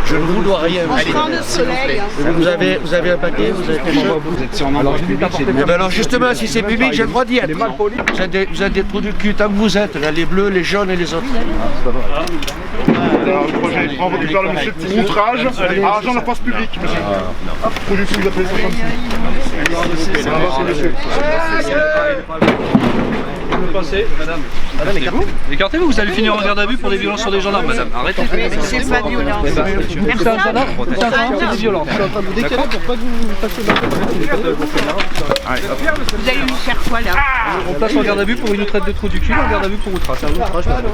Je ne vous dois rien. Vous avez un papier, vous avez Vous êtes sûrement dans le public. alors justement, si c'est public, j'ai le droit d'y être. Vous êtes des trous du cul tant que vous êtes, là, les bleus, les jaunes et les autres. Alors, le projet, on récupère le monsieur de outrage à agent de la place publique, monsieur. Production, vous appelez ça comme Passez, madame. Madame, écartez-vous. Écartez-vous, vous allez finir en garde à vue pour des violences sur des gendarmes, madame. Arrêtez. C'est pas violent. C'est un gendarme, c'est des violences. Vous allez lui faire quoi là? On passe en garde à vue pour une traite de trou du cul, en garde à vue pour outrage. C'est un outrage, madame.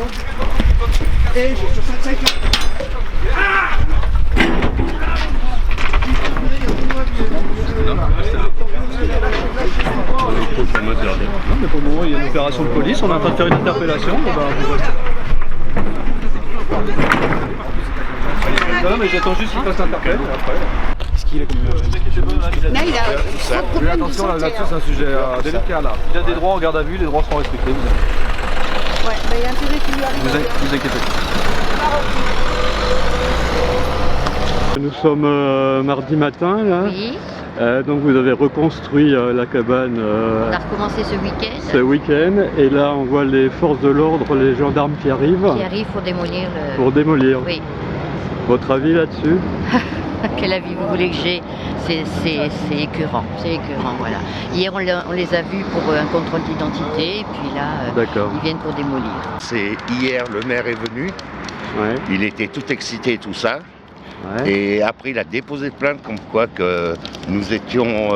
Non, mais pour le moment, il y a une opération de police, on est en train de faire une interpellation. Non, mais j'attends juste qu'il fasse l'interpellation. Est-ce qu'il est comme Là, il a. attention, là-dessus, c'est un sujet délicat. Là. Il a des droits en garde à vue, les droits seront respectés. Ouais, il y a intérêt qu'il lui arrive. Vous inquiétez pas. Nous sommes mardi matin là. Oui, Donc vous avez reconstruit la cabane on a recommencé ce week-end. ce week-end et là on voit les forces de l'ordre, les gendarmes qui arrivent Qui arrive pour démolir le... pour démolir. Oui. Votre avis là-dessus? Quel avis vous voulez que j'ai? C'est écœurant, voilà. Hier on les a vus pour un contrôle d'identité et puis là ils viennent pour démolir. C'est hier, le maire est venu, Ouais. il était tout excité, tout ça. Ouais. Et après, il a déposé plainte comme quoi que nous étions,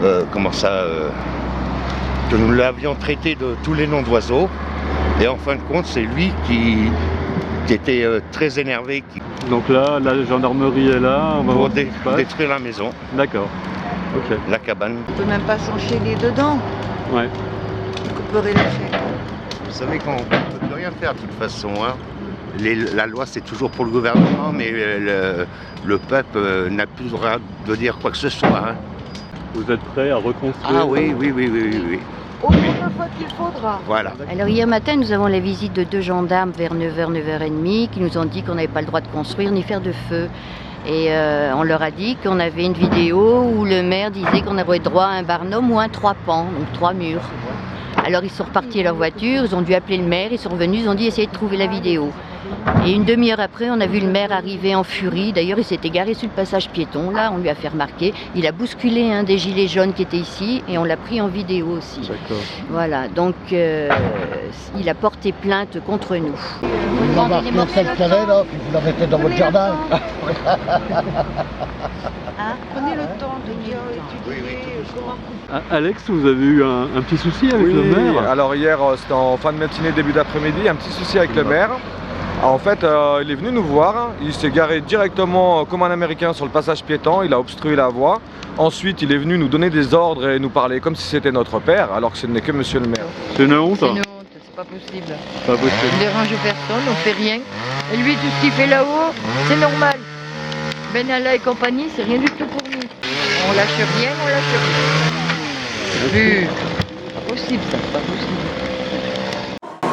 que nous l'avions traité de tous les noms d'oiseaux. Et en fin de compte, c'est lui qui était très énervé Donc là, la gendarmerie est là, on va pour voir ce qui se passe. détruire la maison, D'accord. Ok. la cabane. On peut même pas s'enchaîner dedans. Ouais. On peut relâcher. Vous savez qu'on ne peut plus rien faire de toute façon. Hein. La loi, c'est toujours pour le gouvernement, mais le peuple n'a plus le droit de dire quoi que ce soit. Hein. Vous êtes prêts à reconstruire? Ah oui. Autant de fois qu'il faudra. Voilà. Alors hier matin nous avons la visite de 2 gendarmes vers 9h, 9h30 qui nous ont dit qu'on n'avait pas le droit de construire ni faire de feu. Et on leur a dit qu'on avait une vidéo où le maire disait qu'on avait droit à un barnum ou un 3 pans, donc 3 murs. Alors ils sont repartis à leur voiture, ils ont dû appeler le maire, ils sont revenus, ils ont dit essayez de trouver la vidéo. Et une demi-heure après, on a vu le maire arriver en furie. D'ailleurs, il s'était garé sur le passage piéton. Là, on lui a fait remarquer. Il a bousculé un des gilets jaunes qui était ici et on l'a pris en vidéo aussi. D'accord. Voilà, donc il a porté plainte contre nous. Vous embarquez celle qu'elle est là, puis vous la mettez dans votre jardin. Prenez le temps de bien étudier comment. Alex, vous avez eu un petit souci avec le maire? Alors hier, c'était en fin de matinée, début d'après-midi, un petit souci avec le maire. En fait, il est venu nous voir, il s'est garé directement comme un Américain sur le passage piéton, il a obstrué la voie. Ensuite, il est venu nous donner des ordres et nous parler comme si c'était notre père, alors que ce n'est que monsieur le maire. C'est une honte? C'est une honte, c'est pas possible. Pas possible. On ne dérange personne, on fait rien. Et lui, tout ce qu'il fait là-haut, c'est normal. Ben Allah et compagnie, c'est rien du tout pour nous. On lâche rien, on lâche rien. C'est pas possible, ça, c'est pas possible.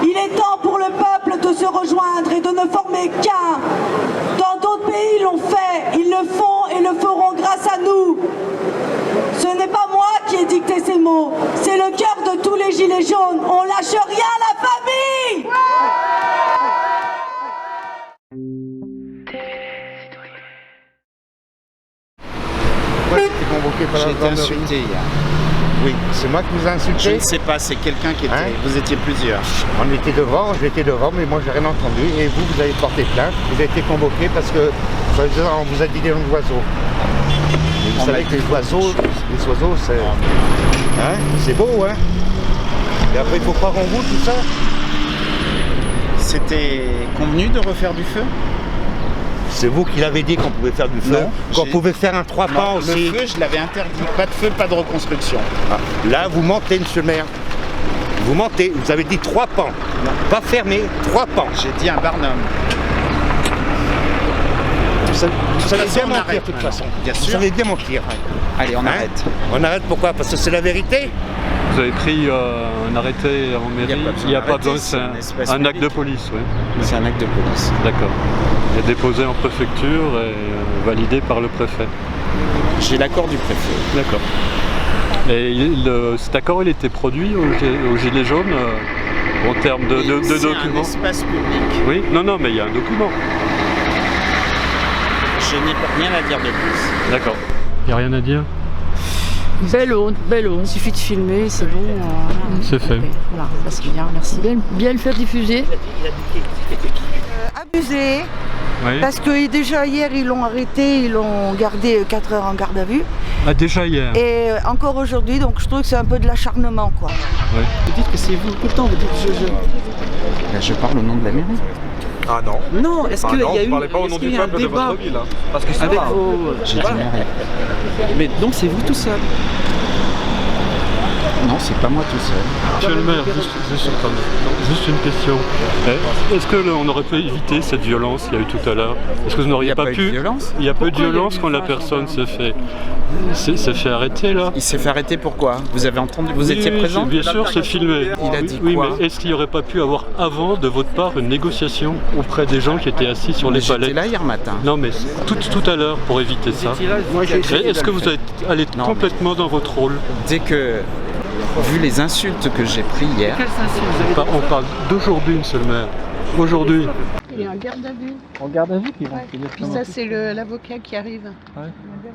Il est temps pour le peuple de se rejoindre et de ne former qu'un. Dans d'autres pays l'ont fait, ils le font et le feront grâce à nous. Ce n'est pas moi qui ai dicté ces mots, c'est le cœur de tous les gilets jaunes. On lâche rien, la famille! J'ai été insulté hier. Oui, c'est moi qui vous ai insulté. Je ne sais pas, c'est quelqu'un qui était. Hein? Vous étiez plusieurs. On était devant, j'étais devant, mais moi j'ai rien entendu. Et vous, vous avez porté plainte. Vous avez été convoqué parce que on vous a dit des noms d'oiseaux. Vous savez que les oiseaux, c'est. Hein? C'est beau, hein? Et après, il faut croire en vous, tout ça. C'était convenu de refaire du feu? C'est vous qui l'avez dit qu'on pouvait faire du feu, Non, qu'on j'ai- pouvait faire un 3 pans Non, aussi. le feu, je l'avais interdit. Pas de feu, pas de reconstruction. Ah, là, vous mentez, monsieur le maire. Vous mentez. Vous avez dit 3 pans. Pas fermé, 3 pans. J'ai dit un barnum. Vous savez Et bien on mentir, arrête de toute maintenant. façon. Bien Vous sûr. savez bien mentir. Allez, on Hein? arrête. On arrête pourquoi? Parce que c'est la vérité. Vous avez pris un arrêté en mairie. Il n'y a pas besoin besoin, c'est d'arrêter, c'est un espace un acte de public. police, oui. C'est un acte de police. D'accord. Et déposé en préfecture et validé par le préfet. J'ai l'accord du préfet. D'accord. Et cet accord, il était produit au Gilet jaune en termes de C'est documents. un espace public. Oui, non, mais il y a un document. Je n'ai rien à dire de plus. D'accord. Il n'y a rien à dire? Belle honte. Il suffit de filmer, c'est bon. C'est fait. Voilà, ça c'est bien, merci. Bien le faire diffuser. Abusé, Oui. parce que déjà hier ils l'ont arrêté, ils l'ont gardé 4 heures en garde à vue. Ah, déjà hier. Et encore aujourd'hui, donc je trouve que c'est un peu de l'acharnement quoi. Oui. Vous dites que c'est vous tout le temps, vous dites je parle au nom de la mairie. Ah non. Non, est-ce qu'il y a eu parlez pas au nom est-ce du qu'il y a un peuple de débat votre ville. Hein. Parce que c'est avec pas. vos... J'ai dit Voilà. rien. Mais donc c'est vous tout seul? Non, c'est pas moi tout seul. Monsieur le maire, juste une question. Est-ce qu'on aurait pu éviter cette violence qu'il y a eu tout à l'heure? Est-ce que vous n'auriez Il y a pas pas eu pu? de violence. Il n'y a pas eu de Pourquoi il y a violence eu quand la ça, personne s'est fait arrêter là? Il s'est fait arrêter pourquoi? Vous avez entendu? Vous étiez Oui, présent? bien sûr, c'est filmé. Il a dit oui, quoi? mais est-ce qu'il n'y aurait pas pu avoir avant de votre part une négociation auprès des gens qui étaient assis sur les J'étais palais? là hier matin. Non, mais tout à l'heure pour éviter ça. Est-ce que vous êtes allé Non, complètement dans votre rôle? Dès que, vu les insultes que j'ai pris hier, On parle d'aujourd'hui, monsieur le maire. Aujourd'hui. Il est en garde à vue. En garde à vue qu'ils vont. Puis ça, c'est l'avocat qui arrive.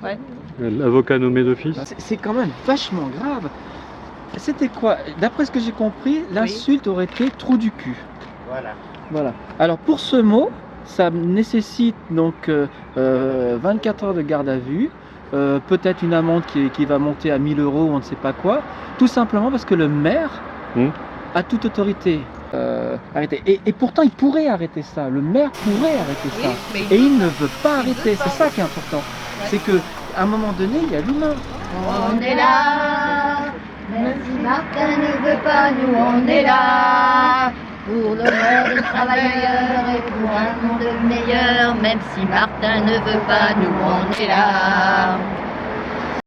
Ouais. L'avocat nommé d'office. C'est quand même vachement grave. C'était quoi? D'après ce que j'ai compris, l'insulte aurait été trou du cul. Voilà. Alors pour ce mot, ça nécessite donc 24 heures de garde à vue, peut-être une amende qui va monter à 1 000 € ou on ne sait pas quoi, tout simplement parce que le maire a toute autorité. Arrêter. Et pourtant, il pourrait arrêter ça. Le maire pourrait arrêter ça. mais Et il ne veut pas arrêter. C'est ça qui est important. C'est que à un moment donné, il y a l'humain. On est là, même si Martin ne veut pas, nous on est là. Pour l'honneur des travailleurs et pour un monde meilleur, même si Martin ne veut pas, nous on est là.